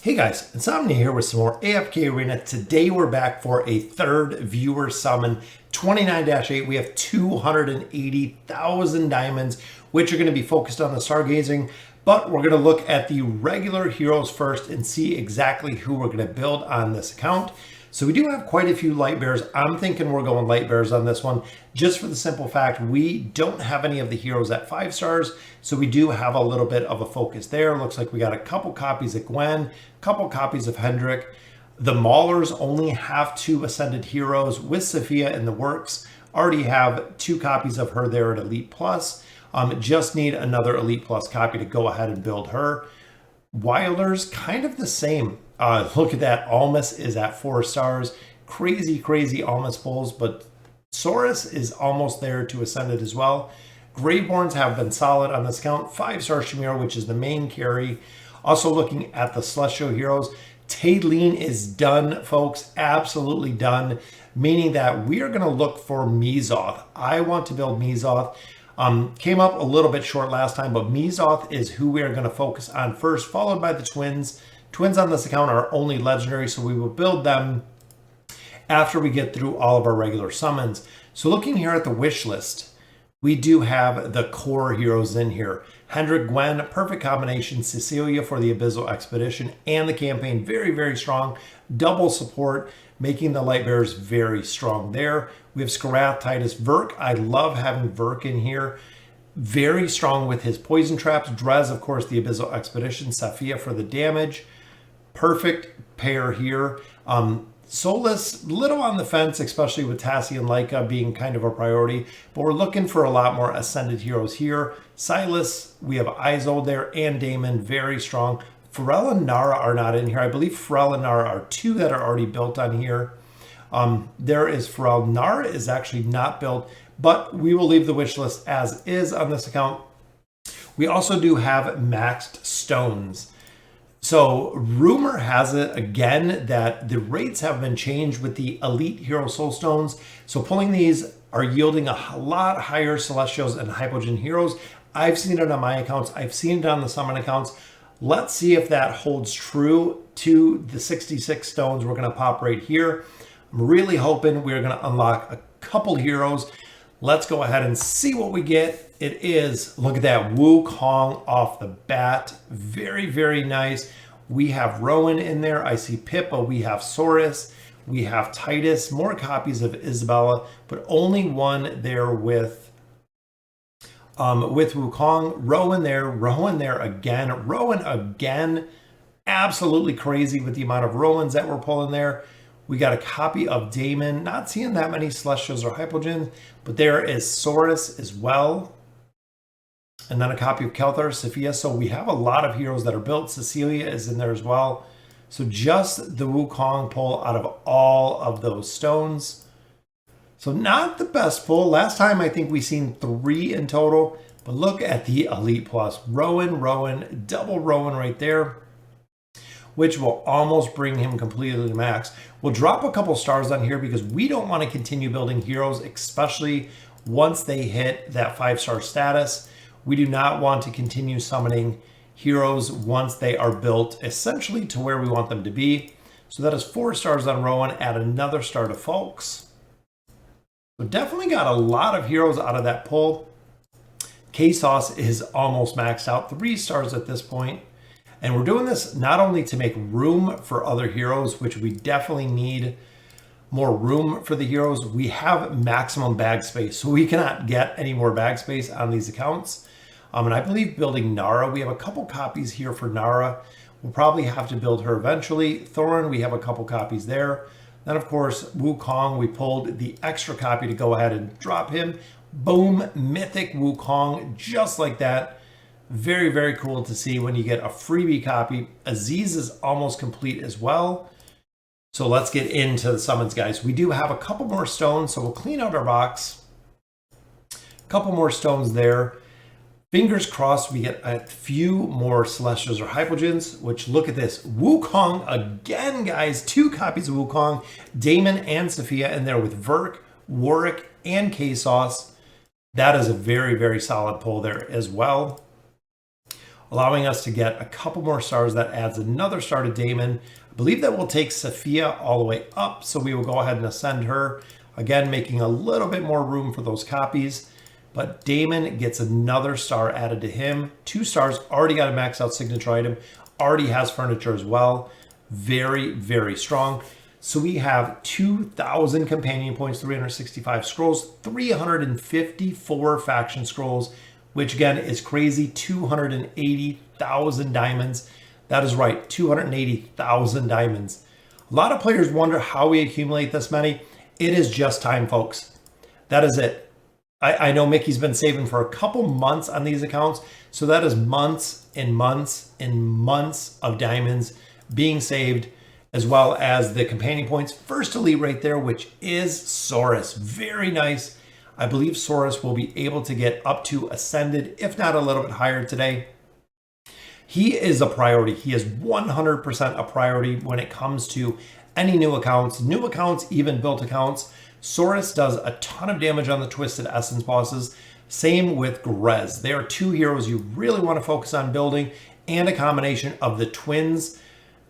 Hey guys, Insomnia here with some more AFK Arena. Today we're back for a third viewer summon, 29-8. We have 280,000 diamonds, which are going to be focused on the stargazing, but we're going to look at the regular heroes first and see exactly who we're going to build on this account. So we do have quite a few light bears. I'm thinking we're going light bears on this one, just for the simple fact we don't have any of the heroes at 5 stars. So we do have a little bit of a focus there. Looks like we got a couple copies of Gwen, a couple copies of Hendrik. The Maulers only have 2 ascended heroes with Sophia in the works. Already have 2 copies of her there at Elite Plus. Just need another Elite Plus copy to go ahead and build her. Wilders, kind of the same. Look at that. Almas is at 4 stars. Crazy Almas pulls, but Saurus is almost there to Ascended as well. Graveborns have been solid on this count. 5-star Shamir, which is the main carry. Also looking at the Celestial Heroes, Taylene is done, folks. Absolutely done. Meaning that we are going to look for Mizoth. I want to build Mizoth. Came up a little bit short last time, but Mizoth is who we are going to focus on first, followed by the Twins. Twins on this account are only legendary, so we will build them after we get through all of our regular summons. So looking here at the wish list, we do have the core heroes in here. Hendrik, Gwen, perfect combination. Cecilia for the Abyssal Expedition and the campaign, very strong. Double support, making the light bearers very strong there. We have Skarath, Titus, Verk. I love having Verk in here. Very strong with his poison traps. Drez, of course, the Abyssal Expedition. Sophia for the damage. Perfect pair here. Solus, little on the fence, especially with Tassie and Laika being kind of a priority, but we're looking for a lot more ascended heroes here. Silas, we have Isolde there, and Damon, very strong. Pharrell and Nara are not in here. I believe Pharrell and Nara are 2 that are already built on here. There is Pharrell. Nara is actually not built, but we will leave the wish list as is on this account. We also do have maxed stones. So rumor has it again that the rates have been changed with the Elite Hero Soul Stones. So pulling these are yielding a lot higher Celestials and Hypogean heroes. I've seen it on my accounts. I've seen it on the summon accounts. Let's see if that holds true to the 66 stones we're going to pop right here. I'm really hoping we're going to unlock a couple heroes. Let's go ahead and see what we get. It is, look at that, Wukong off the bat. Very nice. We have Rowan in there. I see Pippa. We have Saurus. We have Titus. More copies of Isabella, but only one there with Wukong. Rowan there again. Rowan again. Absolutely crazy with the amount of Rowans that we're pulling there. We got a copy of Damon. Not seeing that many Celestials or Hypogeans, but there is Saurus as well. And then a copy of Kelthar, Sophia. So we have a lot of heroes that are built. Cecilia is in there as well. So just the Wukong pull out of all of those stones. So not the best pull. Last time I think we seen 3 in total. But look at the Elite Plus. Rowan, double Rowan right there, which will almost bring him completely to max. We'll drop a couple stars on here because we don't want to continue building heroes, especially once they hit that 5-star status. We do not want to continue summoning heroes once they are built essentially to where we want them to be. So that is 4 stars on Rowan, add another star to Folks. So definitely got a lot of heroes out of that pull. K-Sauce is almost maxed out, 3 stars at this point. And we're doing this not only to make room for other heroes, which we definitely need more room for the heroes. We have maximum bag space, so we cannot get any more bag space on these accounts. And I believe building Nara, we have a couple copies here for Nara. We'll probably have to build her eventually. Thorin, we have a couple copies there. Then, of course, Wukong, we pulled the extra copy to go ahead and drop him. Boom, mythic Wukong, just like that. Very cool to see when you get a freebie copy. Aziz is almost complete as well. So let's get into the summons, guys. We do have a couple more stones, so we'll clean out our box. A couple more stones there. Fingers crossed we get a few more Celestials or Hypogeans, which look at this. Wukong again, guys. 2 copies of Wukong. Damon and Sophia in there with Verk, Warwick, and K-Sauce. That is a very solid pull there as well. allowing us to get a couple more stars. That adds another star to Damon. I believe that will take Cecilia all the way up, so we will go ahead and ascend her. Again, making a little bit more room for those copies. But Damon gets another star added to him. 2 stars, already got a maxed out signature item, already has furniture as well. Very, very strong. So we have 2,000 companion points, 365 scrolls, 354 faction scrolls, which again is crazy, 280,000 diamonds. That is right, 280,000 diamonds. A lot of players wonder how we accumulate this many. It is just time, folks. That is it. I know Mickey's been saving for a couple months on these accounts, so that is months and months and months of diamonds being saved, as well as the companion points. First elite right there, which is Saurus. Very nice. I believe Saurus will be able to get up to Ascended, if not a little bit higher today. He is a priority. He is 100% a priority when it comes to any new accounts, even built accounts. Saurus does a ton of damage on the Twisted Essence bosses. Same with Grez. They are 2 heroes you really want to focus on building, and a combination of the twins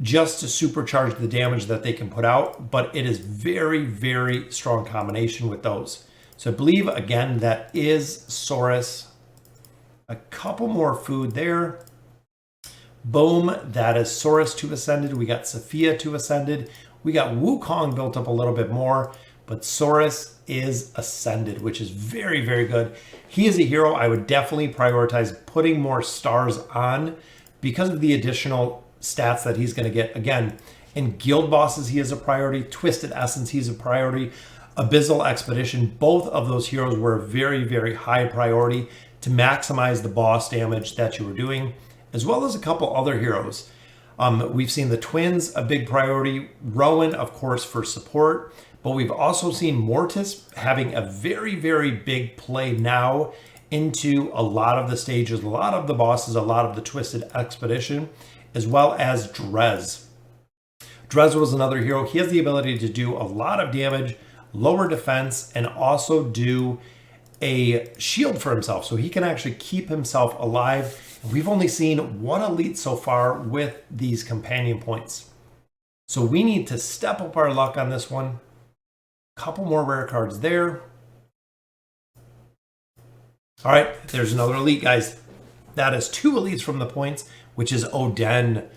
just to supercharge the damage that they can put out. But it is very, very strong combination with those. So I believe, again, that is Saurus. A couple more food there. Boom, that is Saurus to Ascended. We got Sophia to Ascended. We got Wukong built up a little bit more. But Saurus is Ascended, which is very, very good. He is a hero I would definitely prioritize putting more stars on because of the additional stats that he's going to get. Again, in guild bosses, he is a priority. Twisted Essence, he's a priority. Abyssal Expedition, both of those heroes were a very, very high priority to maximize the boss damage that you were doing, as well as a couple other heroes. We've seen the twins, a big priority. Rowan, of course, for support. But we've also seen Mortis having a very, very big play now into a lot of the stages, a lot of the bosses, a lot of the Twisted Expedition, as well as Drez. Drez was another hero. He has the ability to do a lot of damage, lower defense, and also do a shield for himself. So he can actually keep himself alive. We've only seen 1 elite so far with these companion points. So we need to step up our luck on this one. Couple more rare cards there. All right, there's another elite, guys. That is 2 elites from the points, which is Oden.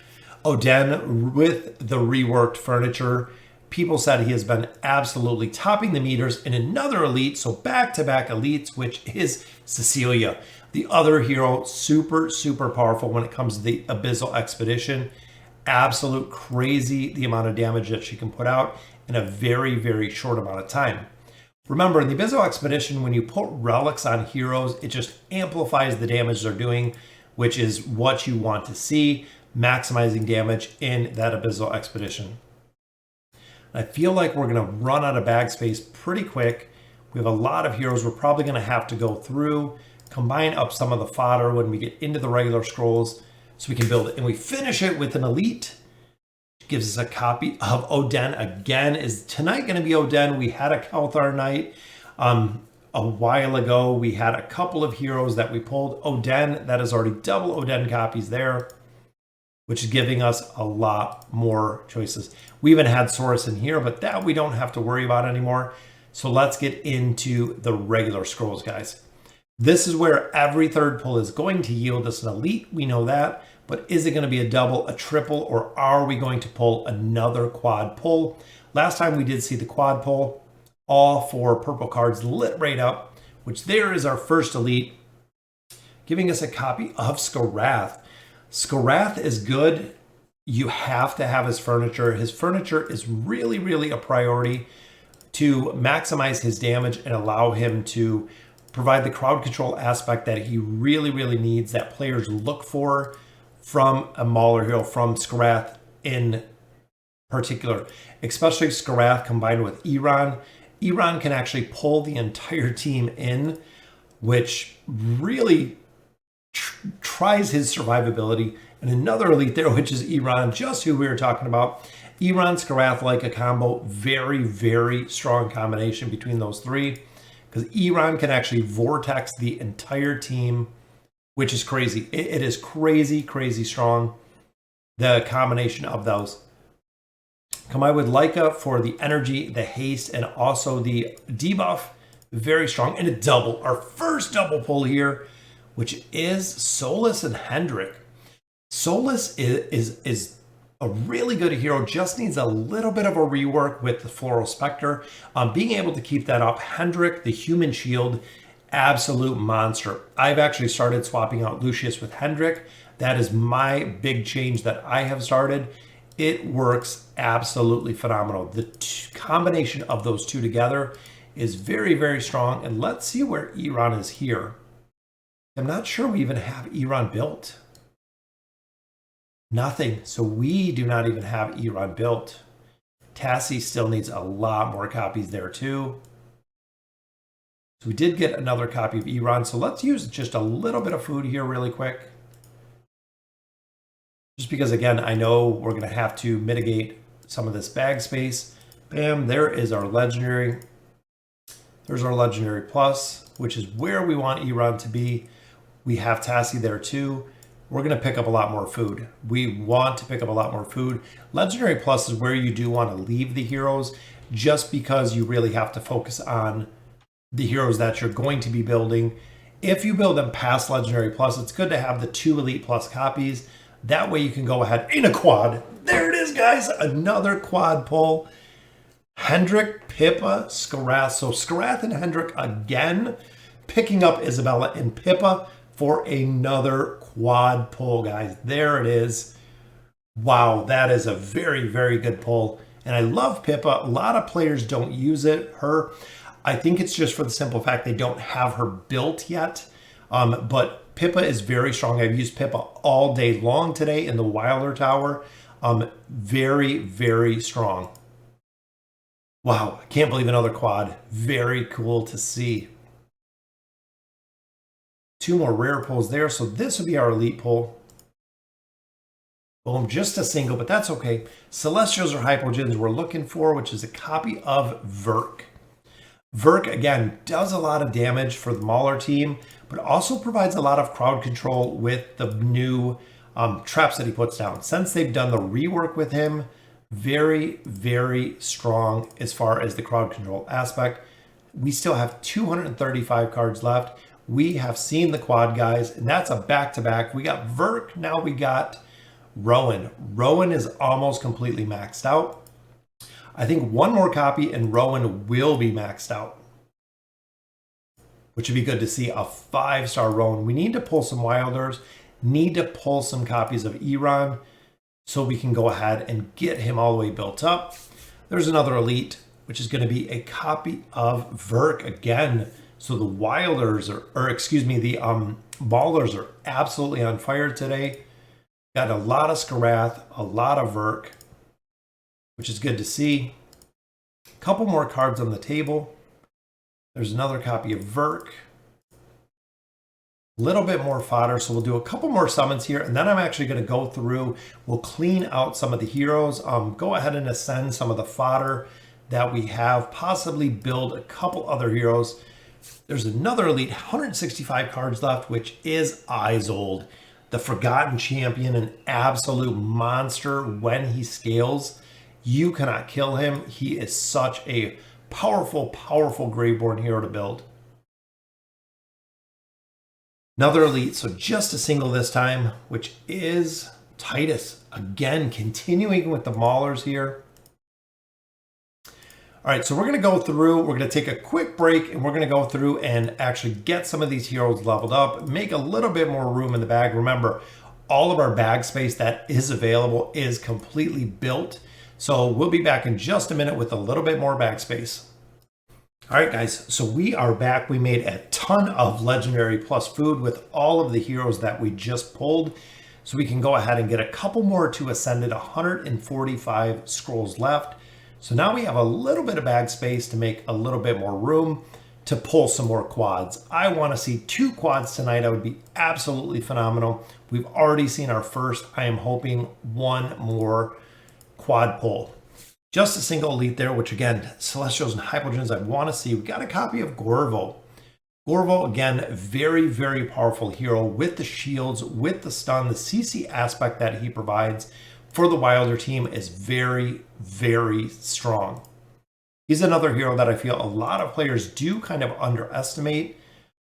Oden with the reworked furniture. People said he has been absolutely topping the meters in another elite. So back-to-back elites, which is Cecilia. The other hero, super, super powerful when it comes to the Abyssal Expedition. Absolute crazy the amount of damage that she can put out in a very, very short amount of time. Remember, in the Abyssal Expedition, when you put relics on heroes, it just amplifies the damage they're doing, which is what you want to see, maximizing damage in that Abyssal Expedition. I feel like we're going to run out of bag space pretty quick. We have a lot of heroes we're probably going to have to go through, combine up some of the fodder when we get into the regular scrolls so we can build it. And we finish it with an elite. Gives us a copy of Oden. Again, is tonight going to be Oden? We had a Kelthar night a while ago. We had a couple of heroes that we pulled. Oden, that is already double Oden copies there, which is giving us a lot more choices. We even had Saurus in here, but that we don't have to worry about anymore. So let's get into the regular scrolls, guys. This is where every third pull is going to yield us an elite. We know that. But is it going to be a double, a triple, or are we going to pull another quad pull? Last time we did see the quad pull. All 4 purple cards lit right up, which there is our first elite, giving us a copy of Skarath. Skarath is good. You have to have his furniture. His furniture is really, really a priority to maximize his damage and allow him to provide the crowd control aspect that he really, really needs, that players look for from a Mauler hero, from Skarath in particular, especially Skarath combined with Iran. Iran can actually pull the entire team in, which really tries his survivability. And another elite there, which is Iran, just who we were talking about. Iran, Skarath, like a combo, very, very strong combination between those 3, because Iran can actually vortex the entire team which is crazy. It is crazy, crazy strong, the combination of those. Combined with Leica for the energy, the haste, and also the debuff. Very strong. And a double. Our first double pull here, which is Solus and Hendrik. Solus is a really good hero, just needs a little bit of a rework with the Floral Spectre. Being able to keep that up. Hendrik, the human shield, absolute monster. I've actually started swapping out Lucius with Hendrik. That is my big change that I have started. It works absolutely phenomenal. The combination of those two together is very, very strong. And let's see where Iran is here. I'm not sure we even have Iran built. Nothing. So we do not even have Iran built. Tassie still needs a lot more copies there too. So we did get another copy of Iran. So let's use just a little bit of food here really quick. Just because, again, I know we're going to have to mitigate some of this bag space. Bam, there is our legendary. There's our legendary plus, which is where we want Iran to be. We have Tassie there too. We're going to pick up a lot more food. We want to pick up a lot more food. Legendary plus is where you do want to leave the heroes, just because you really have to focus on the heroes that you're going to be building. If you build them past legendary plus, it's good to have the 2 elite plus copies. That way you can go ahead in a quad. There it is, guys. Another quad pull. Hendrik, Pippa, Skarath. So Skarath and Hendrik again, picking up Isabella and Pippa for another quad pull, guys. There it is. Wow, that is a very, very good pull. And I love Pippa. A lot of players don't use her. I think it's just for the simple fact they don't have her built yet. But Pippa is very strong. I've used Pippa all day long today in the Wilder Tower. Very, very strong. Wow, I can't believe another quad. Very cool to see. 2 more rare pulls there. So this would be our elite pull. Boom, just a single, but that's okay. Celestials or Hypogens we're looking for, which is a copy of Verk. Verk, again, does a lot of damage for the Mauler team, but also provides a lot of crowd control with the new traps that he puts down. Since they've done the rework with him, very, very strong as far as the crowd control aspect. We still have 235 cards left. We have seen the quad guys, and that's a back-to-back. We got Verk, now we got Rowan. Rowan is almost completely maxed out. I think one more copy and Rowan will be maxed out, which would be good to see. A 5-star Rowan. We need to pull some Wilders, need to pull some copies of Iran so we can go ahead and get him all the way built up. There's another elite, which is going to be a copy of Verk again. So the Wilders the Ballers are absolutely on fire today. Got a lot of Skarath, a lot of Verk, which is good to see. A couple more cards on the table. There's another copy of Verk. A little bit more fodder, so we'll do a couple more summons here, and then I'm actually going to go through, we'll clean out some of the heroes, go ahead and ascend some of the fodder that we have, possibly build a couple other heroes. There's another elite, 165 cards left, which is Isolde, the Forgotten Champion, an absolute monster when he scales. You cannot kill him. He is such a powerful, powerful Graveborn hero to build. Another elite, so just a single this time, which is Titus. Again, continuing with the Maulers here. All right, so we're going to go through, we're going to take a quick break, and we're going to go through and actually get some of these heroes leveled up, make a little bit more room in the bag. Remember, all of our bag space that is available is completely built. So we'll be back in just a minute with a little bit more bag space. All right, guys, so we are back. We made a ton of legendary plus food with all of the heroes that we just pulled. So we can go ahead and get a couple more to Ascended, 145 scrolls left. So now we have a little bit of bag space to make a little bit more room to pull some more quads. I want to see 2 quads tonight. That would be absolutely phenomenal. We've already seen our first. I am hoping 1 more quad pull. Just a single elite there, which again, Celestials and Hypogens I want to see. We got a copy of Gorvo. Gorvo, again, very, very powerful hero with the shields, with the stun, the CC aspect that he provides for the Wilder team is very, very strong. He's another hero that I feel a lot of players do kind of underestimate,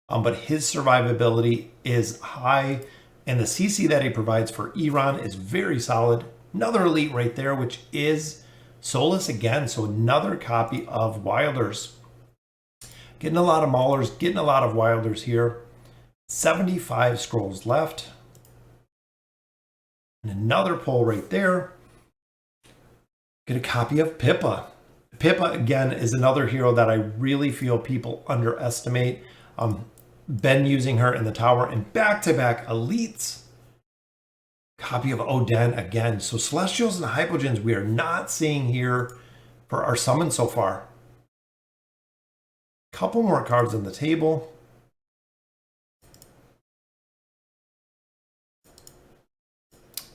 but his survivability is high, and the CC that he provides for Iran is very solid. Another elite right there, which is Solus again, so another copy of Wilders. Getting a lot of Maulers, getting a lot of Wilders here. 75 scrolls left. And another pull right there. Get a copy of Pippa. Pippa, again, is another hero that I really feel people underestimate. Been using her in the tower and back-to-back elites. Copy of Oden again. So Celestials and Hypogens we are not seeing here for our summon so far. Couple more cards on the table.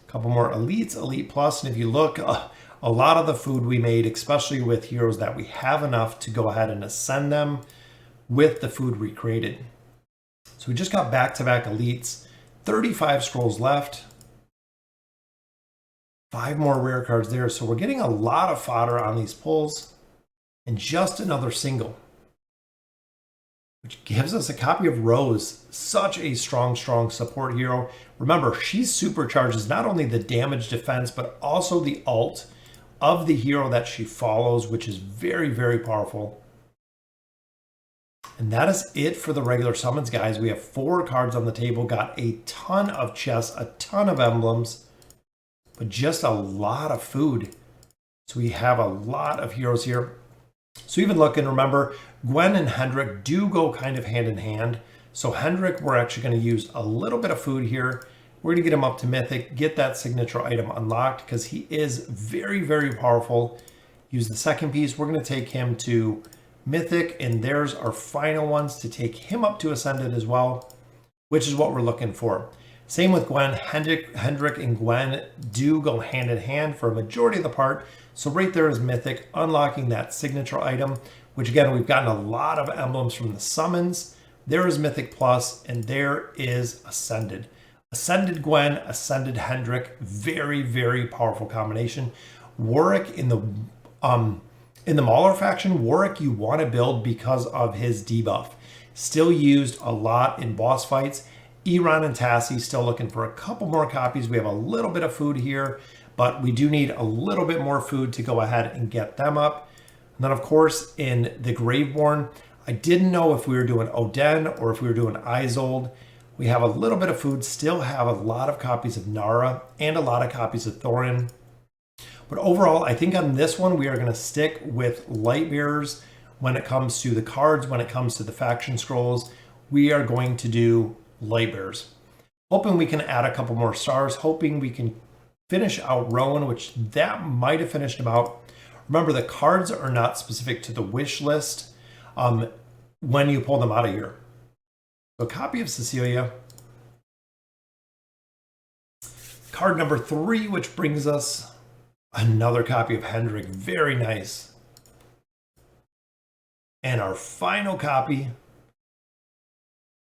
Couple more elites, elite plus, and if you look, a lot of the food we made, especially with heroes that we have enough to go ahead and ascend them with the food we created. So we just got back-to-back elites, 35 scrolls left. 5 more rare cards there, so we're getting a lot of fodder on these pulls, and just another single, which gives us a copy of Rose. Such a strong support hero. Remember, she supercharges not only the damage defense, but also the ult of the hero that she follows, which is very, very powerful. And that is it for the regular summons, guys. We have 4 cards on the table, got a ton of chests, a ton of emblems, but just a lot of food. So we have a lot of heroes here. So even looking, remember, Gwen and Hendrik do go kind of hand in hand. So Hendrik, we're actually going to use a little bit of food here. We're going to get him up to Mythic, get that signature item unlocked because he is very, very powerful. Use the second piece. We're going to take him to Mythic, and there's our final ones to take him up to Ascended as well, which is what we're looking for. Same with Gwen. Hendrik and Gwen do go hand in hand for a majority of the part. So right there is Mythic, unlocking that signature item, which again, we've gotten a lot of emblems from the summons. There is Mythic Plus, and there is Ascended. Ascended Gwen, Ascended Hendrik, very, very powerful combination. Warwick in the Mauler faction, Warwick you want to build because of his debuff. Still used a lot in boss fights. Iran and Tassi still looking for a couple more copies. We have a little bit of food here, but we do need a little bit more food to go ahead and get them up. And then of course in the Graveborn, I didn't know if we were doing Oden or if we were doing Isolde. We have a little bit of food, still have a lot of copies of Nara and a lot of copies of Thorin. But overall, I think on this one, we are going to stick with Lightbearers when it comes to the cards, when it comes to the faction scrolls. We are going to do Lightbearers. Hoping we can add a couple more stars, hoping we can finish out Rowan, which that might have finished him out. Remember, the cards are not specific to the wish list when you pull them out of here. So a copy of Cecilia. Card number 3, which brings us another copy of Hendrik. Very nice. And our final copy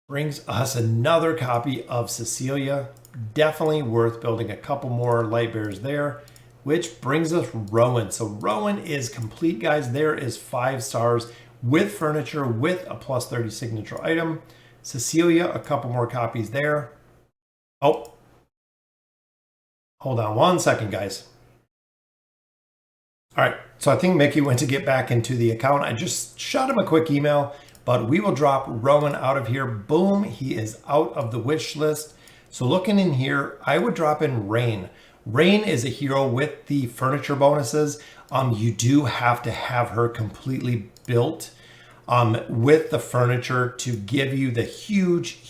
brings us another copy of Cecilia. Definitely worth building a couple more Lightbearers there, which brings us Rowan. So Rowan is complete, guys. There is 5 stars with furniture, with a plus 30 signature item. Cecilia, a couple more copies there. Oh, hold on one second, guys. All right, so I think Mickey went to get back into the account. I just shot him a quick email, but we will drop Rowan out of here. Boom, he is out of the wish list. So looking in here, I would drop in Rain. Rain is a hero with the furniture bonuses. You do have to have her completely built with the furniture to give you the huge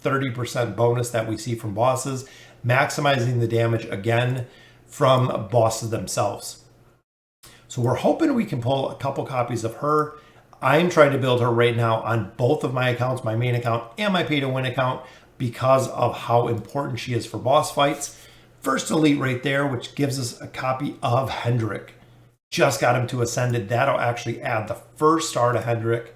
30% bonus that we see from bosses, maximizing the damage again from bosses themselves. So we're hoping we can pull a couple copies of her. I'm trying to build her right now on both of my accounts, my main account and my pay to win account, because of how important she is for boss fights. First elite right there, which gives us a copy of Hendrik. Just got him to Ascended. That'll actually add the first star to Hendrik.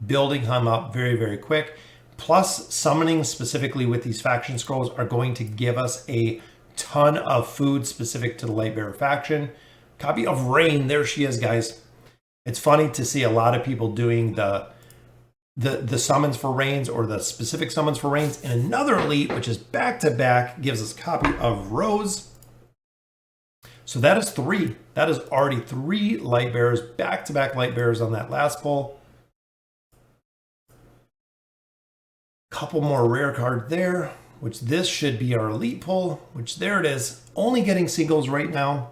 building him up very, very quick. Plus, summoning specifically with these faction scrolls are going to give us a ton of food specific to the Lightbearer faction. Copy of Rain, there she is, guys. It's funny to see a lot of people doing the summons for Rains or the specific summons for Rains. And another elite, which is back-to-back, gives us a copy of Rose. So that is 3. That is already 3 Lightbearers, back-to-back Lightbearers on that last pull. Couple more rare cards there, which this should be our elite pull, which there it is. Only getting singles right now.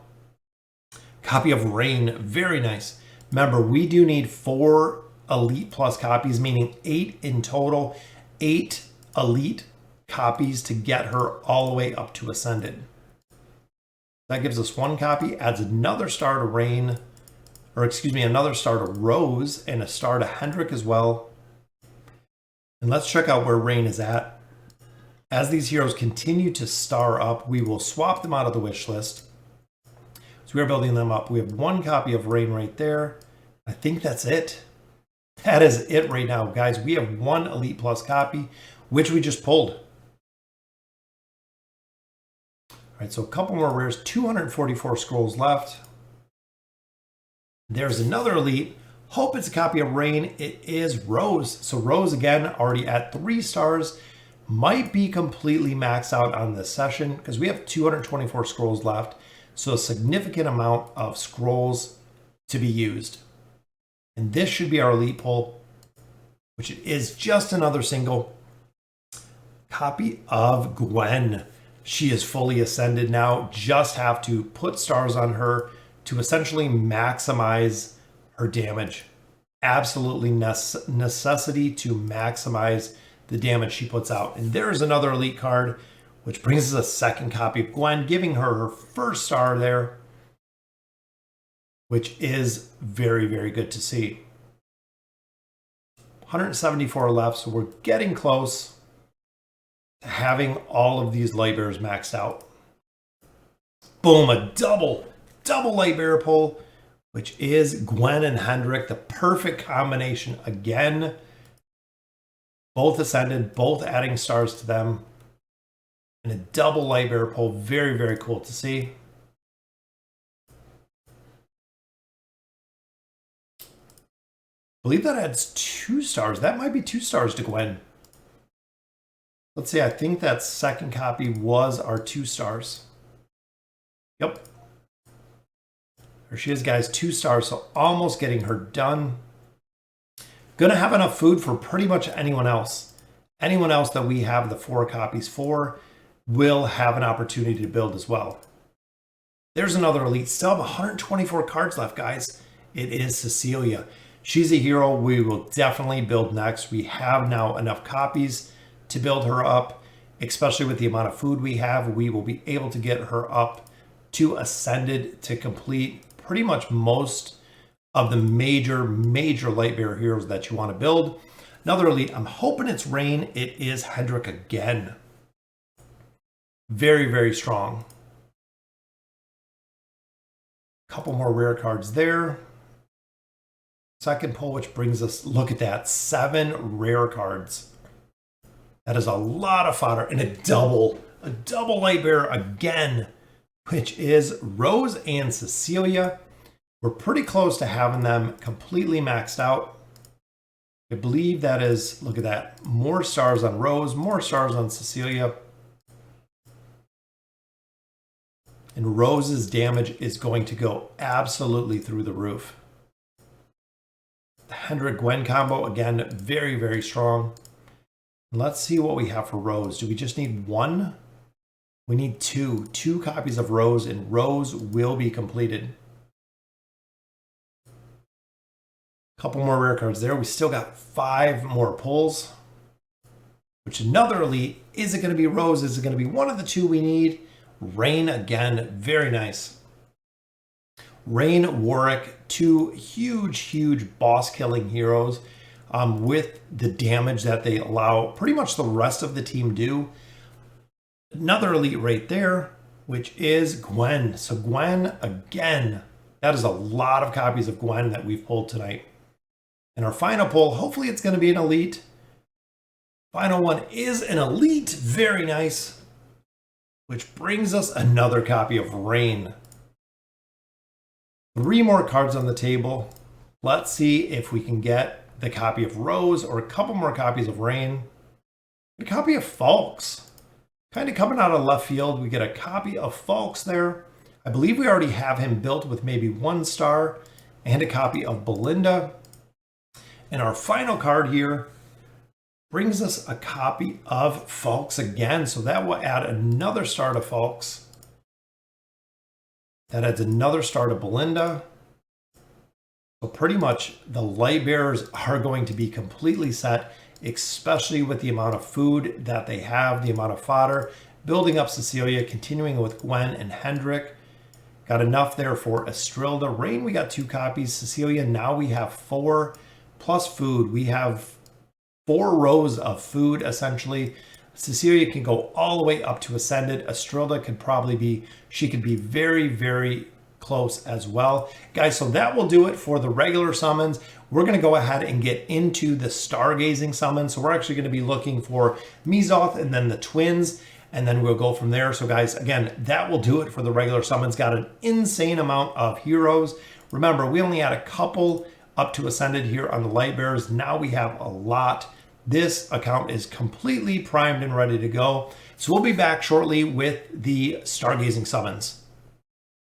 Copy of Rain, very nice. Remember, we do need 4 elite plus copies, meaning 8 in total. 8 elite copies to get her all the way up to Ascended. That gives us 1 copy, adds another star to Rain, or excuse me, another star to Rose, and a star to Hendrik as well. And let's check out where Rain is at. As these heroes continue to star up, we will swap them out of the wish list. So we are building them up. We have 1 copy of Rain right there. I think that's it. That is it right now, guys. We have 1 Elite Plus copy, which we just pulled. All right, so a couple more rares, 244 scrolls left. There's another Elite. Hope it's a copy of Rain. It is Rose. So Rose, again, already at 3 stars. Might be completely maxed out on this session because we have 224 scrolls left. So a significant amount of scrolls to be used. And this should be our elite pull, which it is just another single. Copy of Gwen. She is fully ascended now. Just have to put stars on her to essentially maximize her damage. Absolutely necessity to maximize the damage she puts out. And there's another elite card, which brings us a 2nd copy of Gwen, giving her her 1st star there, which is very, very good to see. 174 left, so we're getting close to having all of these Lightbearers maxed out. Boom, a double Lightbearer pull, which is Gwen and Hendrik, the perfect combination again. Both ascended, both adding stars to them. And a double Lightbearer pull, very, very cool to see. I believe that adds 2 stars. That might be 2 stars to Gwen. Let's see, I think that 2nd copy was our 2 stars. Yep. There she is, guys, 2 stars, so almost getting her done. Gonna have enough food for pretty much anyone else. Anyone else that we have the 4 copies for will have an opportunity to build as well. There's another elite. Still have 124 cards left, guys. It is Cecilia. She's a hero we will definitely build next. We have now enough copies to build her up, especially with the amount of food we have. We will be able to get her up to Ascended to complete pretty much most of the major Lightbearer heroes that you want to build. Another elite, I'm hoping it's Rain. It is Hendrik again. Very, very strong. Couple more rare cards there. 2nd pull, which brings us, look at that, 7 rare cards. That is a lot of fodder, and a double Lightbearer again, which is Rose and Cecilia. We're pretty close to having them completely maxed out. I believe that is, look at that, more stars on Rose, more stars on Cecilia. And Rose's damage is going to go absolutely through the roof. The Hendrik-Gwen combo, again, very, very strong. Let's see what we have for Rose. Do we just need 1? We need 2. 2 copies of Rose, and Rose will be completed. Couple more rare cards there. We still got 5 more pulls. Which another elite. Is it going to be Rose? Is it going to be one of the 2 we need? Rain again. Very nice. Rain, Warwick, 2 huge boss killing heroes with the damage that they allow pretty much the rest of the team do. Another elite right there, which is Gwen. So Gwen again. That is a lot of copies of Gwen that we've pulled tonight. And our final pull, hopefully it's going to be an elite. Final one is an elite. Very nice. Which brings us another copy of Rain. 3 more cards on the table. Let's see if we can get the copy of Rose or a couple more copies of Rain. A copy of Falks. Kind of coming out of left field. We get a copy of Falks there. I believe we already have him built with maybe 1 star. And a copy of Belinda. And our final card here brings us a copy of Falks again. So that will add another star to Falks. That adds another star to Belinda. So pretty much the light bearers are going to be completely set, especially with the amount of food that they have, the amount of fodder. Building up Cecilia, continuing with Gwen and Hendrik. Got enough there for Estrilda. Rain, we got 2 copies. Cecilia, now we have 4 plus food. We have 4 rows of food, essentially. Cecilia can go all the way up to Ascended. Estrilda could probably be, she could be very, very close as well. Guys, so that will do it for the regular summons. We're going to go ahead and get into the stargazing summons. So we're actually going to be looking for Mizoth and then the twins, and then we'll go from there. So guys, again, that will do it for the regular summons. Got an insane amount of heroes. Remember, we only had a couple up to Ascended here on the light bearers. Now we have a lot. This account is completely primed and ready to go. So we'll be back shortly with the stargazing summons.